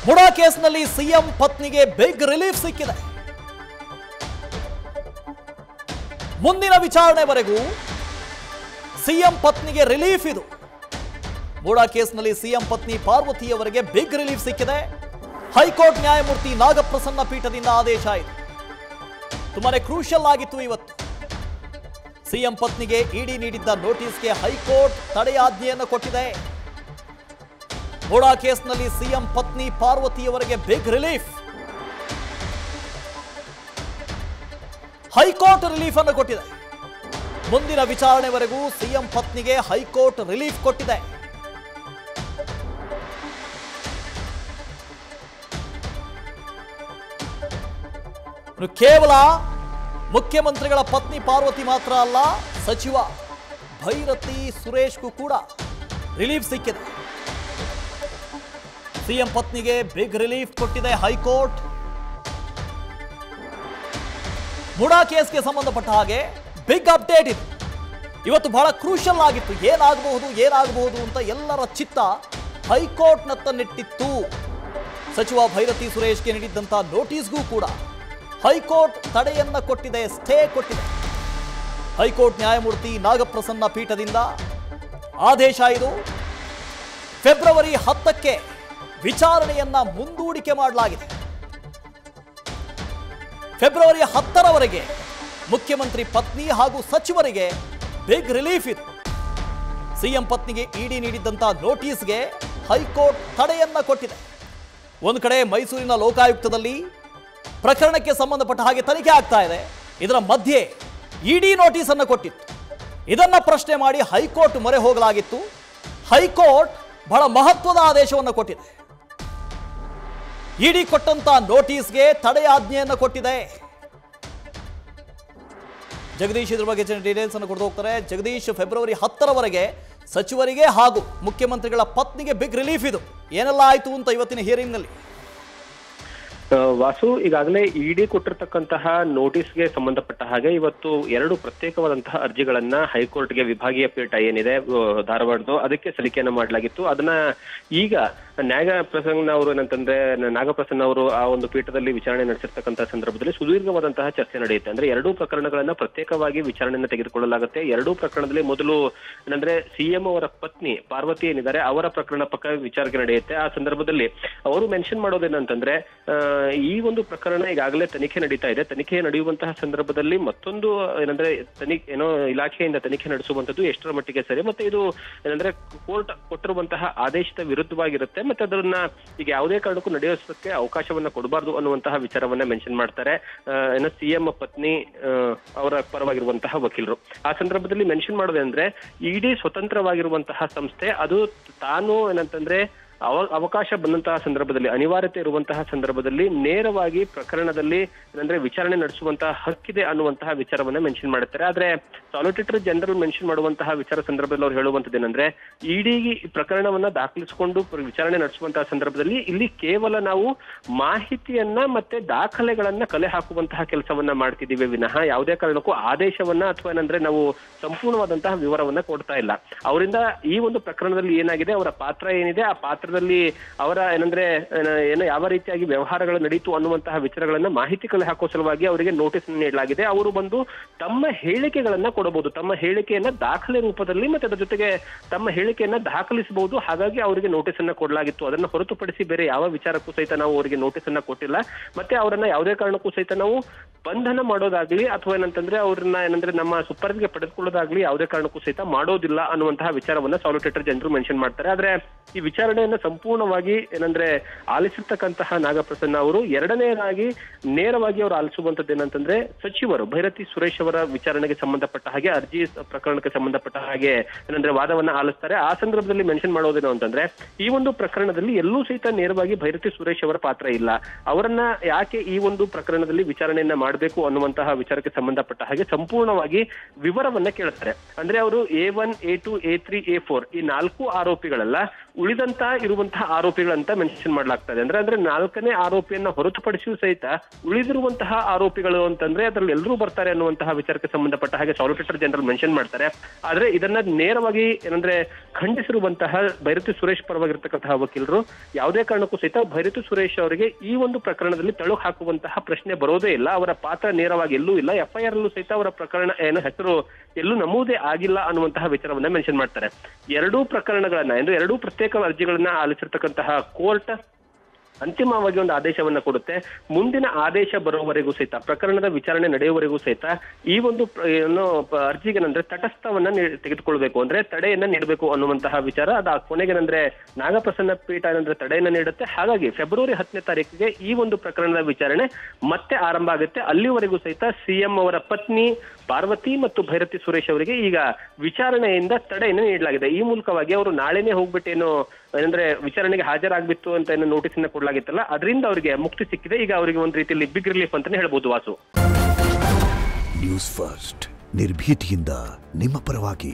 ಮುಡಾ ಕೇಸ್ನಲ್ಲಿ ಸಿಎಂ ಪತ್ನಿಗೆ big relief ಸಿಕ್ಕಿದೆ. ಮುಂದಿನ ವಿಚಾರಣೆವರೆಗೂ ಸಿಎಂ ಪತ್ನಿಗೆ ರಿಲೀಫ್ ಇದು. ಮುಡಾ ಕೇಸ್ನಲ್ಲಿ ಸಿಎಂ ಪತ್ನಿ ಪಾರ್ವತಿಯವರಿಗೆ ಬಿಗ್ ರಿಲೀಫ್ ಸಿಕ್ಕಿದೆ. ಹೈಕೋರ್ಟ್ ನ್ಯಾಯಮೂರ್ತಿ ನಾಗಪ್ರಸನ್ನ ಪೀಠದಿಂದ ಆದೇಶ ಇದೆ. ತುಂಬಾನೇ ಕ್ರೂಷಿಯಲ್ ಆಗಿತ್ತು ಇವತ್ತು. ಸಿಎಂ ಪತ್ನಿಗೆ ಇಡಿ ನೀಡಿದ್ದ ನೋಟಿಸ್ಗೆ ಹೈಕೋರ್ಟ್ ತಡೆಯಾಜ್ಞೆಯನ್ನು ಕೊಟ್ಟಿದೆ. ಮುಡಾ ಕೇಸ್ನಲ್ಲಿ ಸಿಎಂ ಪತ್ನಿ ಪಾರ್ವತಿಯವರಿಗೆ ಬಿಗ್ ರಿಲೀಫ್. ಹೈಕೋರ್ಟ್ ರಿಲೀಫ್ ಅನ್ನು ಕೊಟ್ಟಿದೆ. ಮುಂದಿನ ವಿಚಾರಣೆವರೆಗೂ ಸಿಎಂ ಪತ್ನಿಗೆ ಹೈಕೋರ್ಟ್ ರಿಲೀಫ್ ಕೊಟ್ಟಿದೆ. ಕೇವಲ ಮುಖ್ಯಮಂತ್ರಿಗಳ ಪತ್ನಿ ಪಾರ್ವತಿ ಮಾತ್ರ ಅಲ್ಲ, ಸಚಿವ ಭೈರತಿ ಸುರೇಶ್ಗೂ ಕೂಡ ರಿಲೀಫ್ ಸಿಕ್ಕಿದೆ. ಸಿಎಂ ಪತ್ನಿಗೆ ಬಿಗ್ ರಿಲೀಫ್ ಕೊಟ್ಟಿದೆ ಹೈಕೋರ್ಟ್. ಮುಡಾ ಕೇಸ್ಗೆ ಸಂಬಂಧಪಟ್ಟ ಹಾಗೆ ಬಿಗ್ ಅಪ್ಡೇಟ್ ಇದೆ. ಇವತ್ತು ಬಹಳ ಕ್ರೂಷಿಯಲ್ ಆಗಿತ್ತು. ಏನಾಗಬಹುದು ಅಂತ ಎಲ್ಲರ ಚಿತ್ತ ಹೈಕೋರ್ಟ್ನತ್ತ ನೆಟ್ಟಿತ್ತು. ಸಚಿವ ಭೈರತಿ ಸುರೇಶ್ಗೆ ನೀಡಿದ್ದಂಥ ನೋಟಿಸ್ಗೂ ಕೂಡ ಹೈಕೋರ್ಟ್ ತಡೆಯನ್ನ ಕೊಟ್ಟಿದೆ, ಸ್ಟೇ ಕೊಟ್ಟಿದೆ. ಹೈಕೋರ್ಟ್ ನ್ಯಾಯಮೂರ್ತಿ ನಾಗಪ್ರಸನ್ನ ಪೀಠದಿಂದ ಆದೇಶ ಇದು. ಫೆಬ್ರವರಿ 10ಕ್ಕೆ ವಿಚಾರಣೆಯನ್ನ ಮುಂದೂಡಿಕೆ ಮಾಡಲಾಗಿದೆ. ಫೆಬ್ರವರಿ 10ರವರೆಗೆ ಮುಖ್ಯಮಂತ್ರಿ ಪತ್ನಿ ಹಾಗೂ ಸಚಿವರಿಗೆ ಬಿಗ್ ರಿಲೀಫ್ ಇದು. ಸಿಎಂ ಪತ್ನಿಗೆ ಇಡಿ ನೀಡಿದ್ದಂಥ ನೋಟಿಸ್ಗೆ ಹೈಕೋರ್ಟ್ ತಡೆಯನ್ನ ಕೊಟ್ಟಿದೆ. ಒಂದು ಕಡೆ ಮೈಸೂರಿನ ಲೋಕಾಯುಕ್ತದಲ್ಲಿ ಪ್ರಕರಣಕ್ಕೆ ಸಂಬಂಧಪಟ್ಟ ಹಾಗೆ ತನಿಖೆ ಆಗ್ತಾ ಇದೆ. ಇದರ ಮಧ್ಯೆ ಇಡಿ ನೋಟಿಸ್ ಅನ್ನು ಕೊಟ್ಟಿತ್ತು. ಇದನ್ನ ಪ್ರಶ್ನೆ ಮಾಡಿ ಹೈಕೋರ್ಟ್ ಮೊರೆ ಹೋಗಲಾಗಿತ್ತು. ಹೈಕೋರ್ಟ್ ಬಹಳ ಮಹತ್ವದ ಆದೇಶವನ್ನು ಕೊಟ್ಟಿದೆ. ಇಡಿ ಕೊಟ್ಟಂತ ನೋಟಿಸ್ಗೆ ತಡೆಯಾಜ್ಞೆಯನ್ನು ಕೊಟ್ಟಿದೆ. ಜಗದೀಶ್ ಇದ್ರ ಬಗ್ಗೆ ಡೀಟೇಲ್ಸ್ ಅನ್ನು ಕೊಡ್ತಾ ಹೋಗ್ತಾರೆ. ಜಗದೀಶ್, ಫೆಬ್ರವರಿ 10ರವರೆಗೆ ಸಚಿವರಿಗೆ ಹಾಗೂ ಮುಖ್ಯಮಂತ್ರಿಗಳ ಪತ್ನಿಗೆ ಬಿಗ್ ರಿಲೀಫ್ ಇದು. ಏನೆಲ್ಲ ಆಯ್ತು ಅಂತ ಇವತ್ತಿನ ಹಿಯರಿಂಗ್ ನಲ್ಲಿ? ವಾಸು, ಈಗಾಗಲೇ ಇಡಿ ಕೊಟ್ಟಿರ್ತಕ್ಕಂತಹ ನೋಟಿಸ್ಗೆ ಸಂಬಂಧಪಟ್ಟ ಹಾಗೆ ಇವತ್ತು 2 ಪ್ರತ್ಯೇಕವಾದಂತಹ ಅರ್ಜಿಗಳನ್ನ ಹೈಕೋರ್ಟ್ಗೆ ವಿಭಾಗೀಯ ಪೀಠ ಏನಿದೆ ಧಾರವಾಡದು ಅದಕ್ಕೆ ಸಲ್ಲಿಕೆಯನ್ನ ಮಾಡಲಾಗಿತ್ತು. ಅದನ್ನ ಈಗ ನಾಗಪ್ರಸನ್ನ ಅವರು ಏನಂತಂದ್ರೆ ನಾಗಪ್ರಸನ್ನ ಅವರು ಆ ಒಂದು ಪೀಠದಲ್ಲಿ ವಿಚಾರಣೆ ನಡೆಸಿರ್ತಕ್ಕಂತಹ ಸಂದರ್ಭದಲ್ಲಿ ಸುದೀರ್ಘವಾದಂತಹ ಚರ್ಚೆ ನಡೆಯುತ್ತೆ. ಅಂದ್ರೆ 2 ಪ್ರಕರಣಗಳನ್ನ ಪ್ರತ್ಯೇಕವಾಗಿ ವಿಚಾರಣೆಯನ್ನು ತೆಗೆದುಕೊಳ್ಳಲಾಗುತ್ತೆ. 2 ಪ್ರಕರಣದಲ್ಲಿ ಮೊದಲು ಏನಂದ್ರೆ ಸಿಎಂ ಅವರ ಪತ್ನಿ ಪಾರ್ವತಿ ಏನಿದ್ದಾರೆ ಅವರ ಪ್ರಕರಣ ಪಕ್ಕ ವಿಚಾರಣೆ ನಡೆಯುತ್ತೆ. ಆ ಸಂದರ್ಭದಲ್ಲಿ ಅವರು ಮೆನ್ಷನ್ ಮಾಡೋದೇನಂತಂದ್ರೆ ಈ ಒಂದು ಪ್ರಕರಣ ಈಗಾಗಲೇ ತನಿಖೆ ನಡೀತಾ ಇದೆ. ತನಿಖೆ ನಡೆಯುವಂತಹ ಸಂದರ್ಭದಲ್ಲಿ ಮತ್ತೊಂದು ಏನಂದ್ರೆ ಇಲಾಖೆಯಿಂದ ತನಿಖೆ ನಡೆಸುವಂತದ್ದು ಎಷ್ಟರ ಮಟ್ಟಿಗೆ ಸರಿ, ಮತ್ತೆ ಇದು ಏನಂದ್ರೆ ಕೋರ್ಟ್ ಕೊಟ್ಟಿರುವಂತಹ ಆದೇಶದ ವಿರುದ್ಧವಾಗಿರುತ್ತೆ, ಮತ್ತೆ ಅದನ್ನ ಈಗ ಯಾವುದೇ ಕಾರಣಕ್ಕೂ ನಡೆಯೋದಕ್ಕೆ ಅವಕಾಶವನ್ನ ಕೊಡಬಾರ್ದು ಅನ್ನುವಂತಹ ವಿಚಾರವನ್ನ ಮೆನ್ಷನ್ ಮಾಡ್ತಾರೆ ಸಿಎಂ ಪತ್ನಿ ಅವರ ಪರವಾಗಿರುವಂತಹ ವಕೀಲರು. ಆ ಸಂದರ್ಭದಲ್ಲಿ ಮೆನ್ಷನ್ ಮಾಡೋದಂದ್ರೆ ಇಡಿ ಸ್ವತಂತ್ರವಾಗಿರುವಂತಹ ಸಂಸ್ಥೆ, ಅದು ತಾನು ಏನಂತಂದ್ರೆ ಅವಕಾಶ ಬಂದಂತಹ ಸಂದರ್ಭದಲ್ಲಿ, ಅನಿವಾರ್ಯತೆ ಇರುವಂತಹ ಸಂದರ್ಭದಲ್ಲಿ ನೇರವಾಗಿ ಪ್ರಕರಣದಲ್ಲಿ ಏನಂದ್ರೆ ವಿಚಾರಣೆ ನಡೆಸುವಂತಹ ಹಕ್ಕಿದೆ ಅನ್ನುವಂತಹ ವಿಚಾರವನ್ನ ಮೆನ್ಷನ್ ಮಾಡುತ್ತಾರೆ. ಆದ್ರೆ ಸಾಲಿಸಿಟರ್ ಜನರಲ್ ಮೆನ್ಷನ್ ಮಾಡುವಂತಹ ವಿಚಾರ ಸಂದರ್ಭದಲ್ಲಿ ಅವ್ರು ಹೇಳುವಂತದ್ದು ಏನಂದ್ರೆ ಇಡಿ ಪ್ರಕರಣವನ್ನ ದಾಖಲಿಸಿಕೊಂಡು ವಿಚಾರಣೆ ನಡೆಸುವಂತಹ ಸಂದರ್ಭದಲ್ಲಿ ಇಲ್ಲಿ ಕೇವಲ ನಾವು ಮಾಹಿತಿಯನ್ನ ಮತ್ತೆ ದಾಖಲೆಗಳನ್ನ ಕಲೆ ಹಾಕುವಂತಹ ಕೆಲಸವನ್ನ ಮಾಡ್ತಿದ್ದೀವಿ ವಿನಃ ಯಾವುದೇ ಕಾರಣಕ್ಕೂ ಆದೇಶವನ್ನ ಅಥವಾ ಏನಂದ್ರೆ ನಾವು ಸಂಪೂರ್ಣವಾದಂತಹ ವಿವರವನ್ನ ಕೊಡ್ತಾ ಇಲ್ಲ. ಅವರಿಂದ ಈ ಒಂದು ಪ್ರಕರಣದಲ್ಲಿ ಏನಾಗಿದೆ, ಅವರ ಪಾತ್ರ ಏನಿದೆ, ಆ ಪಾತ್ರ ಅವರ ಏನಂದ್ರೆ ಯಾವ ರೀತಿಯಾಗಿ ವ್ಯವಹಾರಗಳು ನಡೀತು ಅನ್ನುವಂತಹ ವಿಚಾರಗಳನ್ನ ಮಾಹಿತಿ ಕಲೆ ಹಾಕೋ ಸಲುವಾಗಿ ಅವರಿಗೆ ನೋಟಿಸ್ ನೀಡಲಾಗಿದೆ. ಅವರು ಬಂದು ತಮ್ಮ ಹೇಳಿಕೆಗಳನ್ನ ಕೊಡಬಹುದು, ತಮ್ಮ ಹೇಳಿಕೆಯನ್ನ ದಾಖಲೆ ರೂಪದಲ್ಲಿ ಮತ್ತೆ ಅದರ ಜೊತೆಗೆ ತಮ್ಮ ಹೇಳಿಕೆಯನ್ನ ದಾಖಲಿಸಬಹುದು. ಹಾಗಾಗಿ ಅವರಿಗೆ ನೋಟಿಸ್ ಅನ್ನ ಕೊಡಲಾಗಿತ್ತು. ಅದನ್ನ ಹೊರತುಪಡಿಸಿ ಬೇರೆ ಯಾವ ವಿಚಾರಕ್ಕೂ ಸಹಿತ ನಾವು ಅವರಿಗೆ ನೋಟಿಸ್ ಅನ್ನ ಕೊಟ್ಟಿಲ್ಲ. ಮತ್ತೆ ಅವರನ್ನ ಯಾವುದೇ ಕಾರಣಕ್ಕೂ ಸಹಿತ ನಾವು ಬಂಧನ ಮಾಡೋದಾಗ್ಲಿ ಅಥವಾ ಏನಂತಂದ್ರೆ ಅವ್ರನ್ನ ಏನಂದ್ರೆ ನಮ್ಮ ಸುಪರ್ದಿಗೆ ಪಡೆದುಕೊಳ್ಳೋದಾಗ್ಲಿ ಯಾವುದೇ ಕಾರಣಕ್ಕೂ ಸಹಿತ ಮಾಡೋದಿಲ್ಲ ಅನ್ನುವಂತಹ ವಿಚಾರವನ್ನ ಸಾಲಿಸಿಟರ್ ಜನರು ಮೆನ್ಷನ್ ಮಾಡ್ತಾರೆ. ಆದ್ರೆ ಈ ವಿಚಾರಣೆಯನ್ನ ಸಂಪೂರ್ಣವಾಗಿ ಏನಂದ್ರೆ ಆಲಿಸಿರ್ತಕ್ಕಂತಹ ನಾಗಪ್ರಸನ್ನ ಅವರು ಎರಡನೇದಾಗಿ ನೇರವಾಗಿ ಅವರು ಆಲಿಸುವಂತದ್ದು ಏನಂತಂದ್ರೆ ಸಚಿವರು ಭೈರತಿ ಸುರೇಶ್ ಅವರ ವಿಚಾರಣೆಗೆ ಸಂಬಂಧಪಟ್ಟ ಹಾಗೆ ಅರ್ಜಿ ಪ್ರಕರಣಕ್ಕೆ ಸಂಬಂಧಪಟ್ಟ ಹಾಗೆ ಏನಂದ್ರೆ ವಾದವನ್ನ ಆಲಿಸ್ತಾರೆ. ಆ ಸಂದರ್ಭದಲ್ಲಿ ಮೆನ್ಷನ್ ಮಾಡೋದೇನು ಅಂತಂದ್ರೆ ಈ ಒಂದು ಪ್ರಕರಣದಲ್ಲಿ ಎಲ್ಲೂ ಸಹಿತ ನೇರವಾಗಿ ಭೈರತಿ ಸುರೇಶ್ ಅವರ ಪಾತ್ರ ಇಲ್ಲ. ಅವರನ್ನ ಯಾಕೆ ಈ ಒಂದು ಪ್ರಕರಣದಲ್ಲಿ ವಿಚಾರಣೆಯನ್ನ ಮಾಡಬೇಕು ಅನ್ನುವಂತಹ ವಿಚಾರಕ್ಕೆ ಸಂಬಂಧಪಟ್ಟ ಹಾಗೆ ಸಂಪೂರ್ಣವಾಗಿ ವಿವರವನ್ನ ಕೇಳ್ತಾರೆ. ಅಂದ್ರೆ ಅವರು A1, A2, A3, A4 ಈ 4 ಆರೋಪಿಗಳೆಲ್ಲ ಉಳಿದಂತ ಇರುವಂತಹ ಆರೋಪಿಗಳಂತ ಮೆನ್ಷನ್ ಮಾಡ್ಲಾಗ್ತದೆ. ಅಂದ್ರೆ 4ನೇ ಆರೋಪಿಯನ್ನ ಹೊರತುಪಡಿಸಿಯೂ ಸಹಿತ ಉಳಿದಿರುವಂತಹ ಆರೋಪಿಗಳು ಅಂತಂದ್ರೆ ಅದರಲ್ಲಿ ಎಲ್ಲರೂ ಬರ್ತಾರೆ ಅನ್ನುವಂತಹ ವಿಚಾರಕ್ಕೆ ಸಂಬಂಧಪಟ್ಟ ಹಾಗೆ ಸಾಲಿಸಿಟರ್ ಜನರಲ್ ಮೆನ್ಷನ್ ಮಾಡ್ತಾರೆ. ಆದ್ರೆ ಇದನ್ನ ನೇರವಾಗಿ ಏನಂದ್ರೆ ಖಂಡಿಸಿರುವಂತಹ ಭೈರತಿ ಸುರೇಶ್ ಪರವಾಗಿರ್ತಕ್ಕಂತಹ ವಕೀಲರು ಯಾವುದೇ ಕಾರಣಕ್ಕೂ ಸಹಿತ ಭೈರತಿ ಸುರೇಶ್ ಅವರಿಗೆ ಈ ಒಂದು ಪ್ರಕರಣದಲ್ಲಿ ತಳುಕು ಹಾಕುವಂತಹ ಪ್ರಶ್ನೆ ಬರೋದೇ ಇಲ್ಲ. ಅವರ ಪಾತ್ರ ನೇರವಾಗಿ ಎಲ್ಲೂ ಇಲ್ಲ. FIR ಅಲ್ಲೂ ಸಹಿತ ಅವರ ಪ್ರಕರಣ ಏನು ಹೆಸರು ಎಲ್ಲೂ ನಮೂದೇ ಆಗಿಲ್ಲ ಅನ್ನುವಂತಹ ವಿಚಾರವನ್ನ ಮೆನ್ಷನ್ ಮಾಡ್ತಾರೆ. ಎರಡೂ ಪ್ರಕರಣಗಳನ್ನ ಎರಡೂ ಪ್ರತ್ಯೇಕ ಅರ್ಜಿಗಳನ್ನ ಆಲಿಸಿರ್ತಕ್ಕಂತಹ ಕೋರ್ಟ್ ಅಂತಿಮವಾಗಿ ಒಂದು ಆದೇಶವನ್ನ ಕೊಡುತ್ತೆ. ಮುಂದಿನ ಆದೇಶ ಬರುವವರೆಗೂ ಸಹಿತ ಪ್ರಕರಣದ ವಿಚಾರಣೆ ನಡೆಯುವವರೆಗೂ ಸಹಿತ ಈ ಒಂದು ಅರ್ಜಿಗೇನಂದ್ರೆ ತಟಸ್ಥವನ್ನ ತೆಗೆದುಕೊಳ್ಬೇಕು, ಅಂದ್ರೆ ತಡೆಯನ್ನ ನೀಡಬೇಕು ಅನ್ನುವಂತಹ ವಿಚಾರ. ಅದ ಕೊನೆಗೇನಂದ್ರೆ ನಾಗಪ್ರಸನ್ನ ಪೀಠ ಏನಂದ್ರೆ ತಡೆಯನ್ನ ನೀಡುತ್ತೆ. ಹಾಗಾಗಿ ಫೆಬ್ರವರಿ 10ನೇ ತಾರೀಕಿಗೆ ಈ ಒಂದು ಪ್ರಕರಣದ ವಿಚಾರಣೆ ಮತ್ತೆ ಆರಂಭ ಆಗುತ್ತೆ. ಅಲ್ಲಿವರೆಗೂ ಸಹಿತ CM ಅವರ ಪತ್ನಿ ಪಾರ್ವತಿ ಮತ್ತು ಭೈರತಿ ಸುರೇಶ್ ಅವರಿಗೆ ಈಗ ವಿಚಾರಣೆಯಿಂದ ತಡೆಯನ್ನು ನೀಡಲಾಗಿದೆ. ಈ ಮೂಲಕವಾಗಿ ಅವರು ನಾಳೆನೇ ಹೋಗ್ಬಿಟ್ಟೇನು ಅಂದ್ರೆ ವಿಚಾರಣೆಗೆ ಹಾಜರಾಗ್ಬಿತ್ತು ಅಂತ ಏನು ನೋಟಿಸ್ ಅನ್ನ ಕೊಡಲಾಗಿತ್ತಲ್ಲ, ಅದರಿಂದ ಅವರಿಗೆ ಮುಕ್ತಿ ಸಿಕ್ಕಿದೆ. ಈಗ ಅವರಿಗೆ ಒಂದು ರೀತಿಯಲ್ಲಿ ಬಿಗ್ ರಿಲೀಫ್ ಅಂತಾನೆ ಹೇಳ್ಬೋದು. ವಾಸು, ನ್ಯೂಸ್ ಫಸ್ಟ್ ನಿರ್ಭೀತಿಯಿಂದ ನಿಮ್ಮ ಪರವಾಗಿ.